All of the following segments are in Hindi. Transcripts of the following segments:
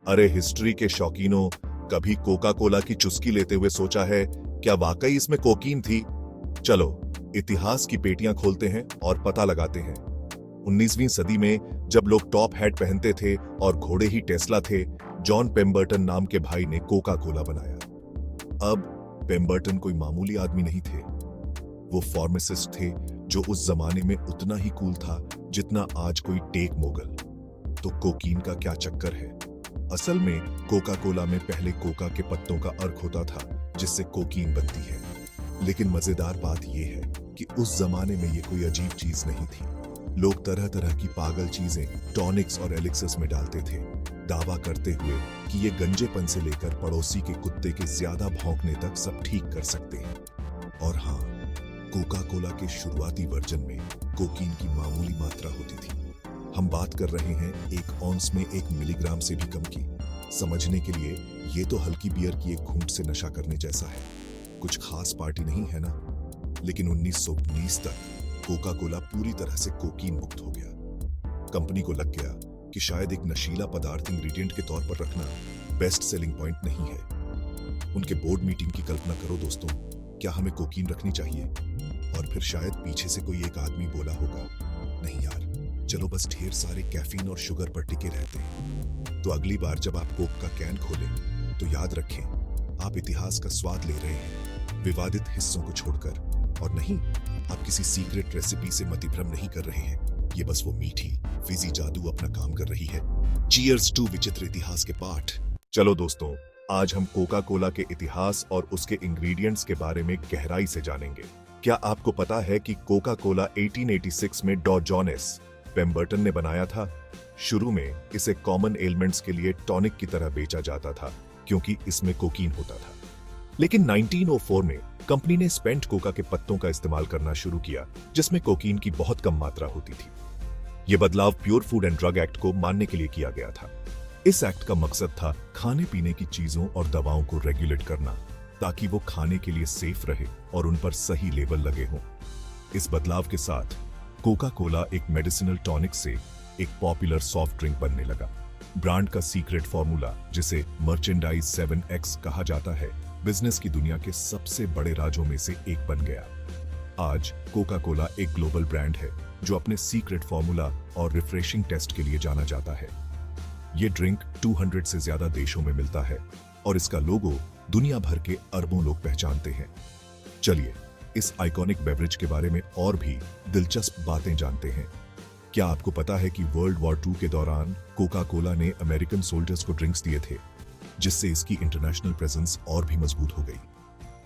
अरे हिस्ट्री के शौकीनों, कभी कोका कोला की चुस्की लेते हुए सोचा है क्या वाकई इसमें कोकीन थी? चलो इतिहास की पेटियां खोलते हैं और पता लगाते हैं। 19वीं सदी में जब लोग टॉप हैट पहनते थे और घोड़े ही टेस्ला थे, जॉन पेम्बर्टन नाम के भाई ने कोका कोला बनाया। अब पेम्बर्टन कोई मामूली आदमी नहीं थे। वो फार्मासिस्ट थे जो उस जमाने में उतना ही कूल था जितना आज कोई टेक मोगल। तो कोकीन का क्या चक्कर है? असल में कोका कोला में पहले कोका के पत्तों का अर्क होता था जिससे कोकीन बनती है। लेकिन मजेदार बात यह है कि उस जमाने में ये कोई अजीब चीज नहीं थी। लोग तरह तरह की पागल चीजें टॉनिक्स और एलिक्सिस में डालते थे, दावा करते हुए कि ये गंजेपन से लेकर पड़ोसी के कुत्ते के ज्यादा भौंकने तक सब ठीक कर सकते हैं। और हाँ, कोका कोला के शुरुआती वर्जन में कोकीन की मामूली मात्रा होती थी। हम बात कर रहे हैं 1 औंस में 1 मिलीग्राम से भी कम की। समझने के लिए ये तो हल्की बियर की एक घूंट से नशा करने जैसा है, कुछ खास पार्टी नहीं है ना। लेकिन 1919 तक कोका कोला पूरी तरह से कोकीन मुक्त हो गया। कंपनी को लग गया कि शायद एक नशीला पदार्थ इंग्रेडिएंट के तौर पर रखना बेस्ट सेलिंग पॉइंट नहीं है। उनके बोर्ड मीटिंग की कल्पना करो दोस्तों, क्या हमें कोकीन रखनी चाहिए? और फिर शायद पीछे से कोई एक आदमी बोला होगा, नहीं यार, चलो बस ढेर सारे कैफीन और शुगर पर टिके रहते हैं। तो अगली बार जब आप कोक का कैन खोलें तो याद रखें, आप इतिहास का स्वाद ले रहे हैं, विवादित हिस्सों को छोड़कर। और नहीं, आप किसी सीक्रेट रेसिपी से मतिभ्रम नहीं कर रहे हैं। ये बस वो मीठी फिजी जादू अपना काम कर रही है। चीयर्स टू विचित्र इतिहास के पाठ। चलो दोस्तों, आज हम कोका कोला के इतिहास और उसके इंग्रेडिएंट्स के बारे में गहराई से जानेंगे। क्या आपको पता है कि कोका कोला 1886 में जॉन पेम्बर्टन ने बनाया था? शुरू में इसे कॉमन एलिमेंट्स के लिए टॉनिक की तरह बेचा जाता था क्योंकि इसमें कोकीन होता था। लेकिन 1904 में कंपनी ने स्पेंट कोका के पत्तों का इस्तेमाल करना शुरू किया जिसमें कोकीन की बहुत कम मात्रा होती थी। यह बदलाव pure food and drug act को मानने के लिए किया गया था। इस एक्ट का मकसद था खाने पीने की चीजों और दवाओं को रेगुलेट करना ताकि वो खाने के लिए सेफ रहे और उन पर सही लेबल लगे हों। इस बदलाव के साथ कोका कोला एक मेडिसिनल टॉनिक से एक पॉपुलर सॉफ्ट ड्रिंक बनने लगा। ब्रांड का सीक्रेट फॉर्मूला, जिसे मर्चेंडाइज 7X कहा जाता है, बिजनेस की दुनिया के सबसे बड़े राजों में से एक बन गया। आज कोका कोला एक ग्लोबल ब्रांड है जो अपने सीक्रेट फॉर्मूला और रिफ्रेशिंग टेस्ट के लिए जाना जाता है। ये ड्रिंक 200 से ज्यादा देशों में मिलता है और इसका लोगो दुनिया भर के अरबों लोग पहचानते हैं। चलिए इस आइकॉनिक बेवरेज के बारे में और भी दिलचस्प बातें जानते हैं। क्या आपको पता है कि वर्ल्ड वॉर 2 के दौरान कोका कोला ने अमेरिकन सोल्जर्स को ड्रिंक्स दिए थे, जिससे इसकी इंटरनेशनल प्रेजेंस और भी मजबूत हो गई?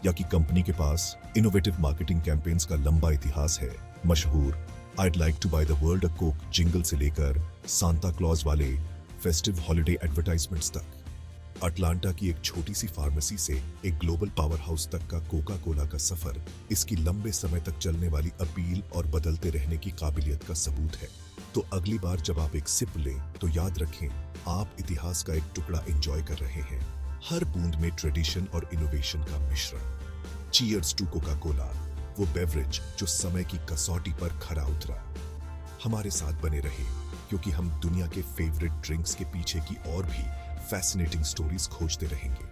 या कि कंपनी के पास इनोवेटिव मार्केटिंग कैंपेन्स का लंबा इतिहास है। मशहूर I'd like to buy the world a Coke jingle से लेकर सांता क्लॉज वाले फेस्टिव हॉलिडे एडवर्टाइजमेंट्स तक, अटलांटा की एक छोटी सी फार्मेसी से एक ग्लोबल पावर हाउस तक का कोका कोला का सफर इसकी लंबे समय तक चलने वाली अपील और बदलते रहने की काबिलियत का सबूत है। तो अगली बार जब आप एक सिप लें तो याद रखें, आप इतिहास का एक टुकड़ा एंजॉय कर रहे हैं, हर बूंद में ट्रेडिशन और इनोवेशन का मिश्रण। चीयर्स टू कोका कोला, वो बेवरेज जो समय की कसौटी पर खरा उतरा। हमारे साथ बने रहे क्योंकि हम दुनिया के फेवरेट ड्रिंक्स के पीछे की और भी फैसिनेटिंग स्टोरीज खोजते रहेंगे।